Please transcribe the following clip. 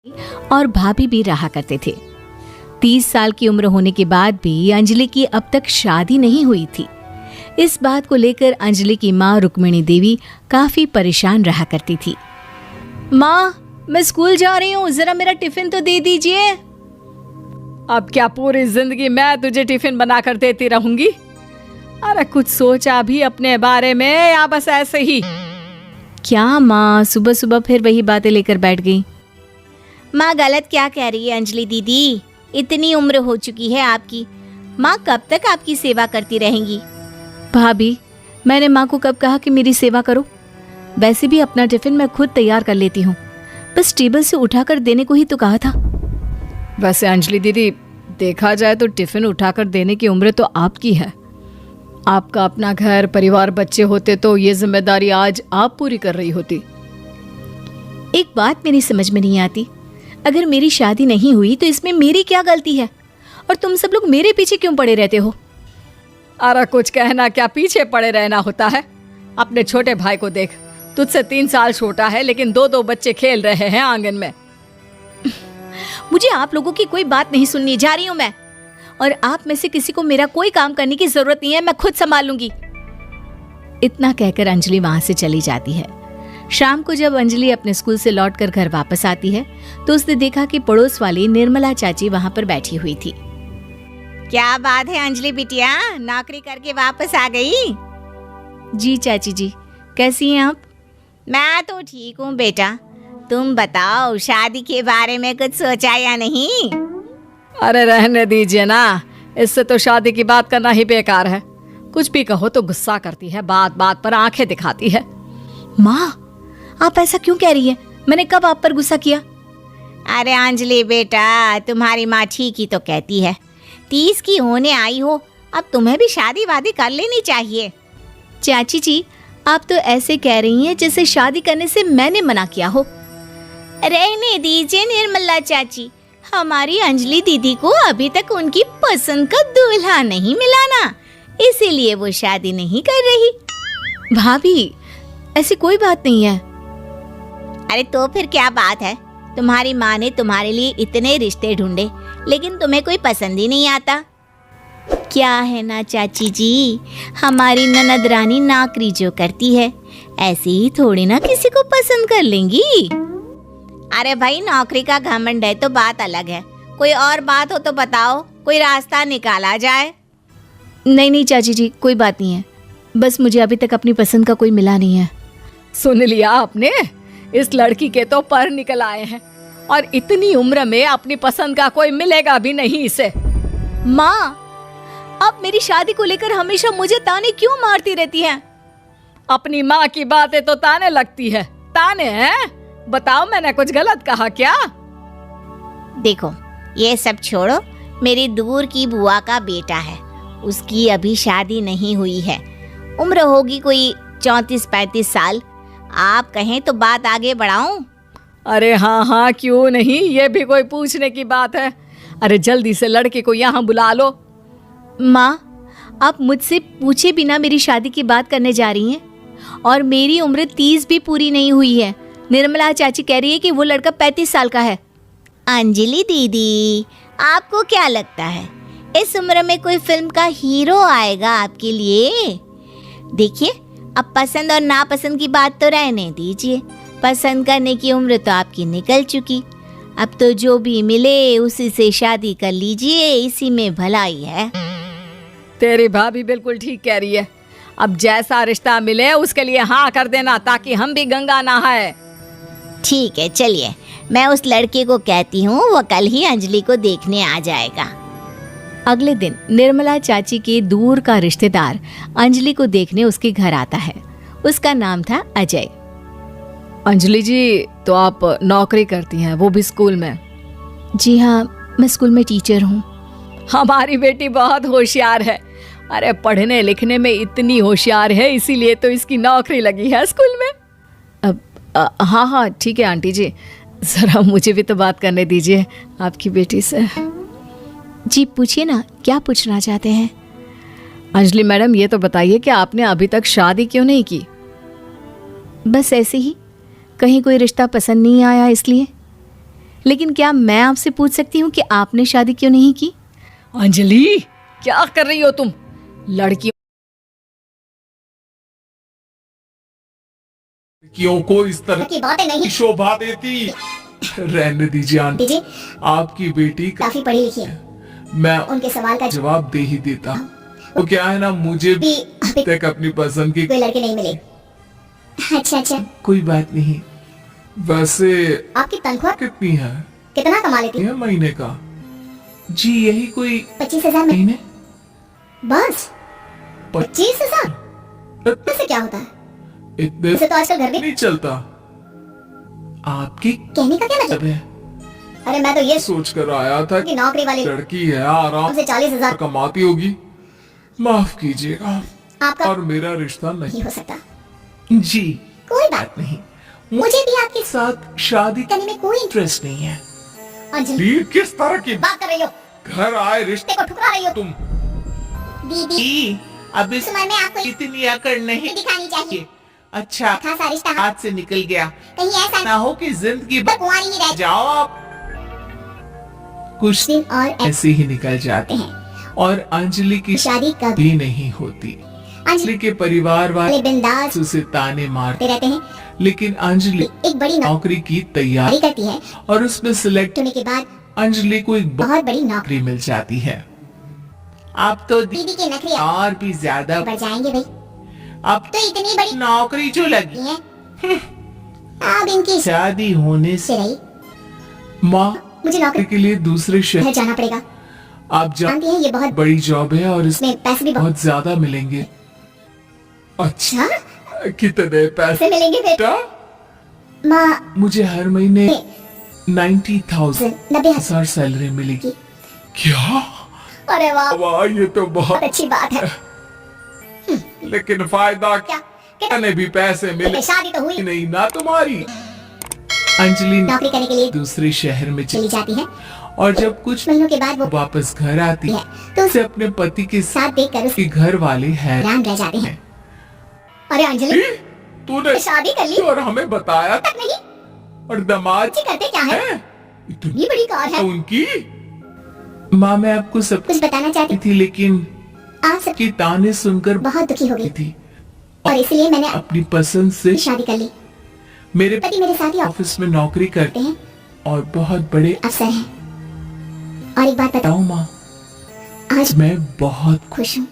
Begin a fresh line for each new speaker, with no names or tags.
और भाभी भी रहा करते थे। 30 साल की उम्र होने के बाद भी अंजलि की अब तक शादी नहीं हुई थी। इस बात को लेकर अंजलि की माँ रुक्मिणी देवी काफी परेशान रहा करती थी। माँ, मैं स्कूल जा रही हूँ, जरा मेरा टिफिन तो दे दीजिए।
अब क्या पूरी जिंदगी मैं तुझे टिफिन बनाकर देती रहूंगी? अरे कुछ सोचा भी अपने बारे में या बस ऐसे ही?
क्या माँ, सुबह सुबह फिर वही बातें लेकर बैठ गई।
माँ गलत क्या कह रही है अंजलि दीदी? इतनी उम्र हो चुकी है आपकी, माँ कब तक आपकी सेवा करती रहेंगी?
भाभी, मैंने माँ को कब कहा कि मेरी सेवा करो? वैसे भी अपना टिफिन मैं खुद तैयार कर लेती हूँ, बस टेबल से उठाकर देने को ही तो कहा था।
वैसे अंजलि दीदी, देखा जाए तो टिफिन उठाकर देने की उम्र तो आपकी है। आपका अपना घर परिवार बच्चे होते तो ये जिम्मेदारी आज आप पूरी कर रही होती।
एक बात मेरी समझ में नहीं आती, अगर मेरी शादी नहीं हुई तो इसमें मेरी क्या गलती है? और तुम सब लोग मेरे पीछे क्यों पड़े रहते हो?
अरे कुछ कहना क्या पीछे पड़े रहना होता है? अपने छोटे भाई को देख, तुझसे 3 साल छोटा है लेकिन 2 बच्चे खेल रहे हैं आंगन में।
मुझे आप लोगों की कोई बात नहीं सुननी, जा रही हूँ मैं। और आप में से किसी को मेरा कोई काम करने की जरूरत नहीं है, मैं खुद संभाल लूंगी। इतना कहकर अंजलि वहां से चली जाती है। शाम को जब अंजलि अपने स्कूल से लौटकर घर वापस आती है तो उसने देखा कि पड़ोस वाली निर्मला चाची वहां पर बैठी हुई थी।
क्या बात है अंजलि बिटिया, नौकरी करके वापस आ गई?
जी चाची जी, कैसी हैं आप?
मैं तो ठीक हूँ बेटा, तुम बताओ शादी के बारे में कुछ सोचा या नहीं?
अरे रहने दीजिए ना, इससे तो शादी की बात करना ही बेकार है। कुछ भी कहो तो गुस्सा करती है, बात बात पर आंखें दिखाती है।
माँ, आप ऐसा क्यों कह रही हैं? मैंने कब आप पर गुस्सा किया?
अरे अंजलि बेटा, तुम्हारी माँ ठीक ही तो कहती है। 30 की होने आई हो, अब तुम्हें भी शादी वादी कर लेनी चाहिए।
चाची जी, आप तो ऐसे कह रही हैं जैसे शादी करने से मैंने मना किया हो।
रहने दीजिए निर्मला चाची, हमारी अंजलि दीदी को अभी तक उनकी पसंद का दूल्हा नहीं मिला ना, इसीलिए वो शादी नहीं कर रही।
भाभी, ऐसी कोई बात नहीं है।
अरे तो फिर क्या बात है? तुम्हारी माँ ने तुम्हारे लिए इतने रिश्ते ढूंढे लेकिन तुम्हें कोई पसंद ही नहीं आता। क्या है ना चाची जी, हमारी ननद रानी नौकरी जो करती है ऐसे ही थोड़ी ना किसी को पसंद कर लेंगी। अरे भाई, नौकरी का घमंड है तो बात अलग है, कोई और बात हो तो बताओ, कोई रास्ता निकाला जाए।
नहीं चाची जी, कोई बात नहीं है, बस मुझे अभी तक अपनी पसंद का कोई मिला नहीं है।
सुन लिया आपने, इस लड़की के तो पर निकल आए हैं और इतनी उम्र में अपनी पसंद का कोई मिलेगा भी नहीं इसे।
माँ, आप मेरी शादी को लेकर हमेशा मुझे ताने क्यों मारती रहती हैं?
अपनी माँ की बातें तो ताने लगती है। ताने हैं? बताओ, मैंने कुछ गलत कहा क्या?
देखो, ये सब छोड़ो, मेरी दूर की बुआ का बेटा है, उसकी अभी शादी नहीं हुई है, उम्र होगी कोई 34-35 साल। आप कहें तो बात आगे बढ़ाऊं?
अरे हाँ, क्यों नहीं, ये भी कोई पूछने की बात है। अरे जल्दी से लड़के को यहाँ बुला लो।
माँ, आप मुझसे पूछे बिना मेरी शादी की बात करने जा रही हैं, और मेरी उम्र 30 भी पूरी नहीं हुई है। निर्मला चाची कह रही है कि वो लड़का 35 साल का है।
अंजलि दीदी, आपको क्या लगता है इस उम्र में कोई फिल्म का हीरो आएगा आपके लिए? देखिए, अब पसंद और नापसंद की बात तो रहने दीजिए, पसंद करने की उम्र तो आपकी निकल चुकी। अब तो जो भी मिले उसी से शादी कर लीजिए, इसी में भलाई है।
तेरी भाभी बिल्कुल ठीक कह रही है। अब जैसा रिश्ता मिले उसके लिए हाँ कर देना, ताकि हम भी गंगा नहाए।
ठीक है, चलिए मैं उस लड़के को कहती हूँ, वो कल ही अंजलि को देखने आ जाएगा।
अगले दिन निर्मला चाची के दूर का रिश्तेदार अंजलि को देखने उसके घर आता है। उसका नाम था अजय।
अंजलि जी, तो आप नौकरी करती हैं, वो भी स्कूल में?
जी हाँ, मैं स्कूल में टीचर हूँ।
हमारी बेटी बहुत होशियार है। अरे पढ़ने लिखने में इतनी होशियार है, इसीलिए तो इसकी नौकरी लगी है स्कूल में।
हाँ, ठीक है आंटी जी, जरा मुझे भी तो बात करने दीजिए आपकी बेटी से। जी पूछिए ना, क्या पूछना चाहते हैं?
अंजलि मैडम, ये तो बताइए कि आपने अभी तक शादी क्यों नहीं की?
बस ऐसे ही, कहीं कोई रिश्ता पसंद नहीं आया इसलिए। लेकिन क्या मैं आपसे पूछ सकती हूँ कि आपने शादी क्यों नहीं की?
अंजलि, क्या कर रही हो तुम? लड़की
लड़कियों को इस तरह
की बातें नहीं
की शोभा देती। रहने दीजिए आंटी,
दीजिए,
आपकी बेटी का
काफी पढ़ी लिखी है,
मैं
उनके सवाल का
जवाब दे ही देता। वो क्या है ना, मुझे भी
अभी
तक अपनी पसंद की
कोई लड़के नहीं मिले। अच्छा अच्छा,
कोई बात नहीं। वैसे
आपकी तनख्वाह
कितनी है?
कितना कमा लेती?
यह महीने का? जी यही कोई
25,000 में
महीने।
बस 25,000 से क्या होता है?
इतने
इसे तो आजकल घर भी
नहीं चलता। आपकी
कहने का क्या मतलब?
है?
अरे मैं तो ये
सोच कर आया था
कि नौकरी वाली
लड़की है, आराम
हमसे 40,000
कमाती होगी। माफ कीजिएगा,
आपका
और मेरा रिश्ता नहीं।
नहीं हो सकता।
जी
कोई बात
बात नहीं,
मुझे भी आपके
साथ शादी
करने में कोई
इंटरेस्ट नहीं है।
अंजलि
ये किस तरह की
बात कर रही हो?
घर आए रिश्ते
को ठुकरा रही हो
तुम?
दीदी।
अब इस
सुमन में आपको
इतनी अकड़ नहीं
दिखानी चाहिए।
अच्छा,
खासा रिश्ता
हाथ से निकल गया।
कहीं ऐसा
ना हो कि जिंदगी
तो कुंवारी ही रह
जाओ आप।
कुछ
दिन और
ऐसे ही निकल जाते हैं, और अंजलि की
शादी कब?
भी नहीं होती।
अंजलि
अंजलि के परिवार वाले
बिंदास
उसे ताने मारते,
रहते हैं।
लेकिन अंजलि
एक बड़ी
नौकरी की तैयारी
नौकरी करती है,
और उसमें सिलेक्ट
होने के बाद
अंजलि को एक
बहुत बड़ी नौकरी।
नौकरी मिल जाती है।
आप तो
दीदी के नखरे
और भी ज्यादा।
बढ़ जाएंगे भाई।
अब
तो इतनी बड़ी
नौकरी जो लगी
है, अब इनकी
शादी होने से
से रही।
माँ
मुझे नौकरी
के लिए दूसरे शहर
घर जाना पड़ेगा।
आप
जानती हैं ये बहुत
बड़ी जॉब है और इसमें
में पैसे भी बहुत
बहुत ज्यादा मिलेंगे। अच्छा,
अच्छा
कितने
से
पैसे?
मिलेंगे फिर।
बेटा,
माँ
मुझे हर महीने 90,000
90,000
सैलरी मिलेगी। क्या?
अरे वाह,
वाह, ये तो
बहुत
बहुत।
अच्छी बात है।
लेकिन फायदा
क्या
कितने भी पैसे मिले
शादी तो हुई,
नहीं ना तुम्हारी। अंजलि
नौकरी करने के लिए
दूसरे शहर में
चली जाती है।
और जब कुछ
महीनों के बाद वो
वापस घर आती
है
है
तो
उसे अपने पति के
साथ देखकर उसके
साथ घर वाले हैरान
हैरान रह जाते हैं। अरे अंजलि,
तूने
शादी कर ली
और हमें बताया
तक नहीं?
और दामाद
जी करते क्या है?
है इतनी
ये बड़ी कार है।
उनकी। माँ, मैं आपको सब
कुछ बताना चाहती
थी, लेकिन
आप सब
की ताने सुनकर
बहुत दुखी हो गई
थी
और इसलिए मैंने
अपनी पसंद से
शादी कर ली।
मेरे
पति मेरे साथ ही
ऑफिस में नौकरी करते
हैं
और बहुत बड़े।
अफसर हैं। और एक बात बताऊं,
बताओ माँ,
आज
मैं बहुत
खुश हूँ।